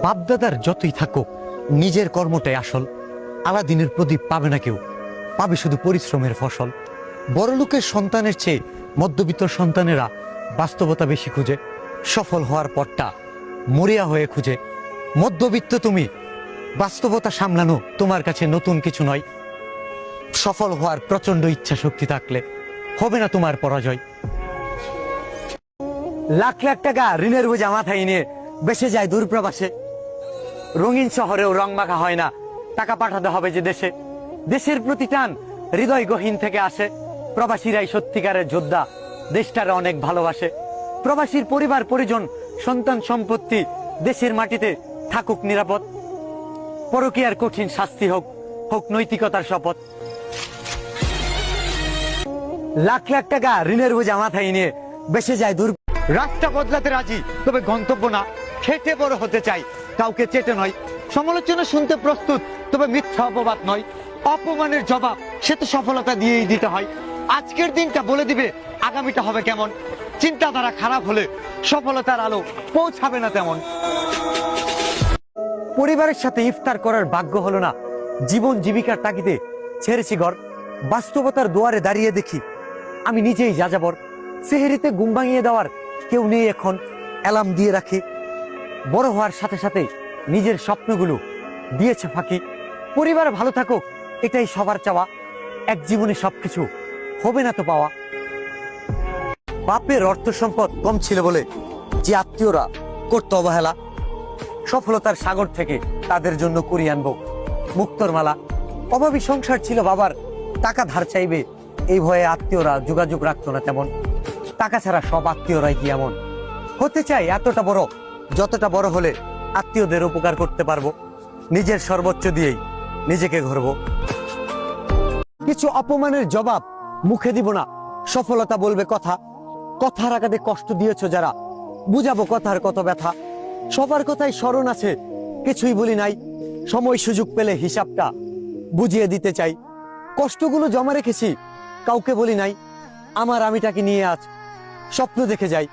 বাপদাদার যতই থাকুক নিজের কর্মটাই আসল। আলাদিনের প্রদীপ পাবে না কেউ, পাবে শুধু পরিশ্রমের ফসল। বড়লোকের সন্তানের চেয়ে মধ্যবিত্ত সন্তানেরা বাস্তবতা বেশি খুঁজে, সফল হওয়ার পরটা মরিয়া হয়ে খুঁজে। মধ্যবিত্ত তুমি, বাস্তবতা সামলানো তোমার কাছে নতুন কিছু নয়। সফল হওয়ার প্রচন্ড ইচ্ছা শক্তি থাকলে হবে না তোমার পরাজয়। লাখ লাখ টাকা ঋণের বোঝা মাথায় নিয়ে বেসে যায় দূরপ্রবাসে। রঙিন শহরেও রং মাখা হয় না, টাকা পাঠাতে হবে যে দেশে। দেশের প্রতি টান হৃদয় গহীন থেকে আসে। প্রবাসীরাই সত্যিকারের যোদ্ধা, দেশটারে অনেক ভালোবাসে। প্রবাসীর পরিবার পরিজন সন্তান সম্পত্তি দেশের মাটিতে থাকুক নিরাপদ। পরকীয়ার কঠিন শাস্তি হোক, হোক নৈতিকতার শপথ। লাখ লাখ টাকা ঋণের বোঝা মাথায় নিয়ে বেসে যায় দূর। রাস্তা বদলাতে রাজি, তবে গন্তব্য না। খেটে বড় হতে চাই, কাউকে চেটে নয়। সমালোচনা শুনতে প্রস্তুত, তবে মিথ্যা অপবাদ নয়। অপমানের জবাব সে তো সফলতা দিয়েই দিতে হয়। আজকের দিনটা বলে দিবে আগামীটা হবে কেমন। চিন্তাধারা খারাপ হলে সফলতার আলো পৌঁছাবে না তেমন। পরিবারের সাথে ইফতার করার ভাগ্য হলো না, জীবন জীবিকার তাগিদে ছেড়েছি ঘর। বাস্তবতার দুয়ারে দাঁড়িয়ে দেখি আমি নিজেই যাযাবর। সেহেরিতে ঘুম ভাঙিয়ে দেওয়ার কেউ নেই এখন, অ্যালার্ম দিয়ে রাখি। বড় হওয়ার সাথে সাথে নিজের স্বপ্নগুলো দিয়েছে ফাঁকি। পরিবার ভালো থাকুক এটাই সবার চাওয়া, এক জীবনে সবকিছু হবে না তো পাওয়া। বাপের অর্থ সম্পদ কম ছিল বলে যে আত্মীয়রা করত অবহেলা, সফলতার সাগর থেকে তাদের জন্য কুড়িয়ে আনবো মুক্তোর মালা। অভাবী সংসার ছিল বাবার, টাকা ধার চাইবে এই ভয়ে আত্মীয়রা যোগাযোগ রাখতো না তেমন। টাকা ছাড়া সব আত্মীয়রাই কি এমন? হতে চাই এতটা বড়, যতটা বড় হলে আত্মীয়দের উপকার করতে পারবো। নিজের সর্বোচ্চ দিয়েই নিজেকে গড়ব। কিছু অপমানের জবাব মুখে দিব না, সফলতা বলবে কথা। কথার আঘাতে কষ্ট দিয়েছ যারা, বুঝাবো কথার কত ব্যথা। সবার কথাই স্মরণ আছে, কিছুই বলি নাই। সময় সুযোগ পেলে হিসাবটা বুঝিয়ে দিতে চাই। কষ্টগুলো জমা রেখেছি, কাউকে বলি নাই। আমার আমিটাকে নিয়ে আজ স্বপ্ন দেখে যাই।